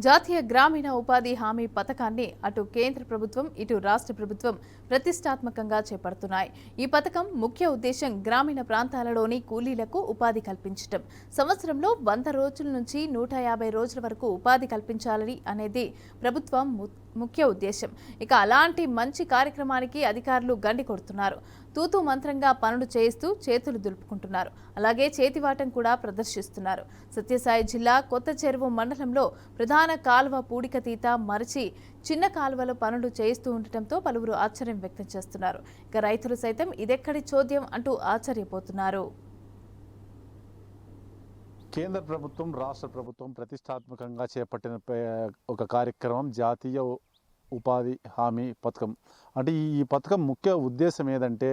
జాతీయ గ్రామీణ ఉపాధి హామీ పథకాన్ని అటు కేంద్ర ప్రభుత్వం ఇటు రాష్ట్ర ప్రభుత్వం ప్రతిష్టాత్మకంగా చేపడుతున్నాయి. ఈ పథకం ముఖ్య ఉద్దేశం గ్రామీణ ప్రాంతాలలోని కూలీలకు ఉపాధి కల్పించడం. సంవత్సరంలో 100 రోజుల నుంచి 150 రోజుల వరకు ఉపాధి కల్పించాలని అనేది ప్రభుత్వం ముఖ్య ఉద్దేశం. ఇక అలాంటి మంచి కార్యక్రమానికి అధికారులు గండి కొడుతున్నారు. తూతూ మంత్రంగా పనులు చేయిస్తూ చేతులు దులుపుకుంటున్నారు. అలాగే చేతివాటం కూడా ప్రదర్శిస్తున్నారు. సత్యసాయి జిల్లా కొత్త చెరువు మండలంలో ప్రధాన కాలువ పూడికతీత మరచి చిన్న కాలువలో పనులు చేయిస్తూ ఉండటంతో పలువురు ఆశ్చర్యం వ్యక్తం చేస్తున్నారు. ఇక రైతులు సైతం ఇదెక్కడి చోద్యం అంటూ ఆశ్చర్యపోతున్నారు. కేంద్ర ప్రభుత్వం రాష్ట్ర ప్రభుత్వం ప్రతిష్టాత్మకంగా చేపట్టిన ఒక కార్యక్రమం జాతీయ ఉపాధి హామీ పథకం. అంటే ఈ పథకం ముఖ్య ఉద్దేశం ఏదంటే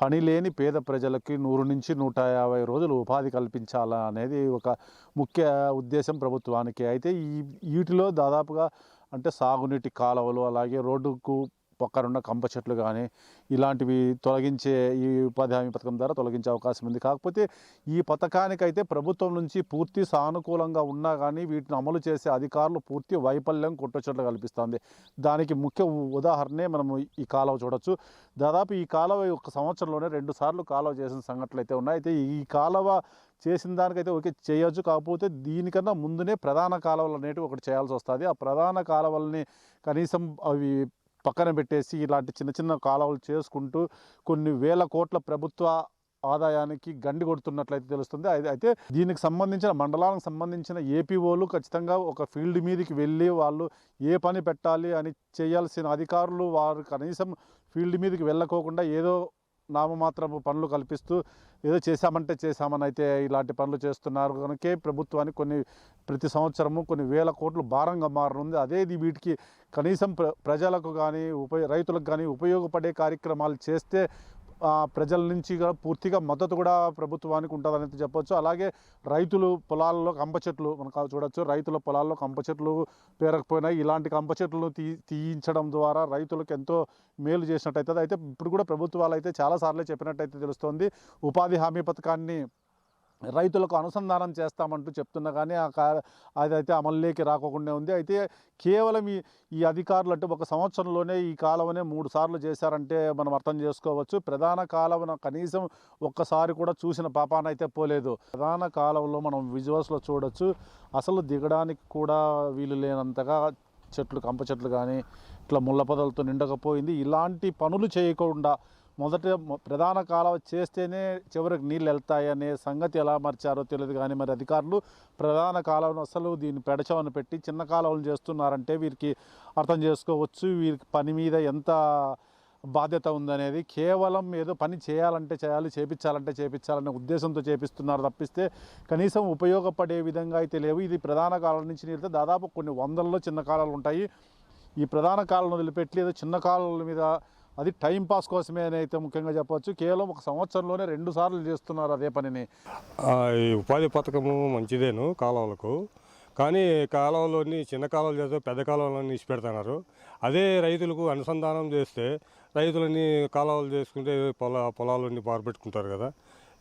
పని లేని పేద ప్రజలకి 100 నుంచి 150 రోజులు ఉపాధి కల్పించాలా అనేది ఒక ముఖ్య ఉద్దేశం ప్రభుత్వానికి. అయితే వీటిలో దాదాపుగా అంటే సాగునీటి కాలువలు, అలాగే రోడ్డుకు పక్కనున్న కంప చెట్లు కానీ ఇలాంటివి తొలగించే ఈ ఉపాధి హామీ పథకం ద్వారా తొలగించే అవకాశం ఉంది. కాకపోతే ఈ పథకానికైతే ప్రభుత్వం నుంచి పూర్తి సానుకూలంగా ఉన్నా కానీ వీటిని అమలు చేసే అధికారులు పూర్తి వైఫల్యం కొట్టొచ్చట్లు కల్పిస్తుంది. దానికి ముఖ్య ఉదాహరణే మనము ఈ కాలువ చూడొచ్చు. దాదాపు ఈ కాలువ ఒక సంవత్సరంలోనే 2 సార్లు కాలువ చేసిన సంఘటనలు అయితే ఉన్నాయి. అయితే ఈ కాలువ చేసిన దానికైతే ఓకే చేయొచ్చు, కాకపోతే దీనికన్నా ముందునే ప్రధాన కాలువలు అనేవి ఒకటి చేయాల్సి వస్తుంది. ఆ ప్రధాన కాలువల్ని కనీసం అవి పక్కన పెట్టేసి ఇలాంటి చిన్న చిన్న కాలువలు చేసుకుంటూ కొన్ని వేల కోట్ల ప్రభుత్వ ఆదాయానికి గండి కొడుతున్నట్లయితే తెలుస్తుంది. అయితే దీనికి సంబంధించిన మండలానికి సంబంధించిన ఏపీఓలు ఖచ్చితంగా ఒక ఫీల్డ్ మీదకి వెళ్ళి వాళ్ళు ఏ పని పెట్టాలి అని చేయాల్సిన అధికారులు వారు కనీసం ఫీల్డ్ మీదకి వెళ్ళకోకుండా ఏదో నామమాత్రపు పనులు కల్పిస్తూ ఏదో చేశామంటే చేశామని అయితే ఇలాంటి పనులు చేస్తున్నారు. కనుకే ప్రభుత్వానికి ప్రతి సంవత్సరము కొన్ని వేల కోట్లు భారంగా మారనుంది. అదేది వీటికి కనీసం ప్రజలకు కానీ రైతులకు కానీ ఉపయోగపడే కార్యక్రమాలు చేస్తే ప్రజల నుంచి పూర్తిగా మద్దతు కూడా ప్రభుత్వానికి ఉంటుందని చెప్పొచ్చు. అలాగే రైతులు పొలాల్లో కంప చెట్లు మనం చూడొచ్చు. రైతుల పొలాల్లో కంప చెట్లు పేరకపోయినాయి. ఇలాంటి కంప చెట్లను తీయించడం ద్వారా రైతులకు ఎంతో మేలు చేసినట్టు అవుతుంది. అయితే ఇప్పుడు కూడా ప్రభుత్వాలు అయితే చాలాసార్లు చెప్పినట్టయితే తెలుస్తోంది. ఉపాధి హామీ పథకాన్ని రైతులకు అనుసంధానం చేస్తామంటూ చెప్తున్నా కానీ అదైతే అమల్లోకి రాకుండా ఉంది. అయితే కేవలం ఈ అధికారులు అంటే ఒక సంవత్సరంలోనే ఈ కాలువనే 3 సార్లు చేశారంటే మనం అర్థం చేసుకోవచ్చు. ప్రధాన కాలువను కనీసం ఒక్కసారి కూడా చూసిన పాపాన అయితే పోలేదు. ప్రధాన కాలువలో మనం విజువల్స్లో చూడొచ్చు. అసలు దిగడానికి కూడా వీలు లేనంతగా చెట్లు కంప చెట్లు కానీ ఇట్లా ముళ్ళ పొదలతో నిండకపోయింది. ఇలాంటి పనులు చేయకుండా మొదట ప్రధాన కాలువ చేస్తేనే చివరికి నీళ్ళు వెళ్తాయనే సంగతి ఎలా మర్చారో తెలియదు. కానీ మరి అధికారులు ప్రధాన కాలువను అసలు దీన్ని పెడచవని పెట్టి చిన్న కాలువలు చేస్తున్నారంటే వీరికి అర్థం చేసుకోవచ్చు వీరికి పని మీద ఎంత బాధ్యత ఉందనేది. కేవలం ఏదో పని చేయాలంటే చేయాలి, చేపించాలంటే చేపించాలనే ఉద్దేశంతో చేపిస్తున్నారు తప్పిస్తే కనీసం ఉపయోగపడే విధంగా అయితే లేవు. ఇది ప్రధాన కాలువ నుంచి నీళ్తే దాదాపు కొన్ని వందల్లో చిన్న కాలువలు ఉంటాయి. ఈ ప్రధాన కాలువను వదిలిపెట్టి ఏదో చిన్న కాలువల మీద అది టైంపాస్ కోసమే అని అయితే ముఖ్యంగా చెప్పవచ్చు. కేవలం ఒక సంవత్సరంలోనే 2 సార్లు చేస్తున్నారు అదే పనిని. ఈ ఉపాధి పథకము మంచిదేను కాలువలకు, కానీ కాలువలోని చిన్న కాలువలు చేస్తే పెద్ద కాలువలన్నీ ఇచ్చిపెడుతున్నారు. అదే రైతులకు అనుసంధానం చేస్తే రైతులని కాలువలు చేసుకుంటే పొలాలన్నీ పారబెట్టుకుంటారు కదా.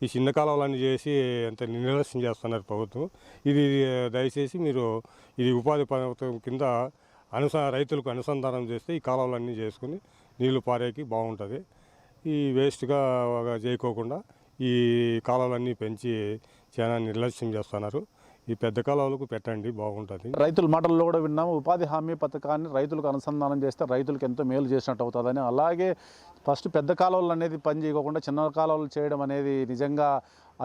ఈ చిన్న కాలువలన్నీ చేసి అంత నిర్లక్ష్యం చేస్తున్నారు ప్రభుత్వం. ఇది దయచేసి మీరు ఇది ఉపాధి పథకం కింద రైతులకు అనుసంధానం చేస్తే ఈ కాలువలన్నీ చేసుకుని నీళ్లు పారేకి బాగుంటుంది. ఈ వేస్ట్గా చేయకోకుండా ఈ కాలువలన్నీ పెంచి చాలా నిర్లక్ష్యం చేస్తున్నారు. ఈ పెద్ద కాలువలకు పెట్టండి, బాగుంటుంది. రైతుల మాటల్లో కూడా విన్నాము. ఉపాధి హామీ పథకాన్ని రైతులకు అనుసంధానం చేస్తే రైతులకు ఎంతో మేలు చేసినట్టు అవుతుందని. అలాగే ఫస్ట్ పెద్ద కాలువలు అనేది పని చేయకుండా చిన్న కాలువలు చేయడం అనేది నిజంగా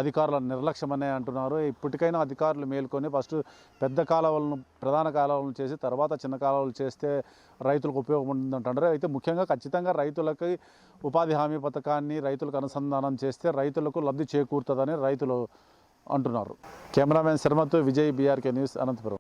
అధికారుల నిర్లక్ష్యం అనే అంటున్నారు. ఇప్పటికైనా అధికారులు మేల్కొని ఫస్ట్ పెద్ద కాలువలను ప్రధాన కాలువలను చేసి తర్వాత చిన్న కాలువలు చేస్తే రైతులకు ఉపయోగం ఉంటుందంటారు. అయితే ముఖ్యంగా ఖచ్చితంగా రైతులకి ఉపాధి హామీ పథకాన్ని రైతులకు అనుసంధానం చేస్తే రైతులకు లబ్ధి చేకూరుతుందని రైతులు అంటున్నారు. కెమెరామెన్ శర్మతో విజయ్, BRK న్యూస్, అనంతపురం.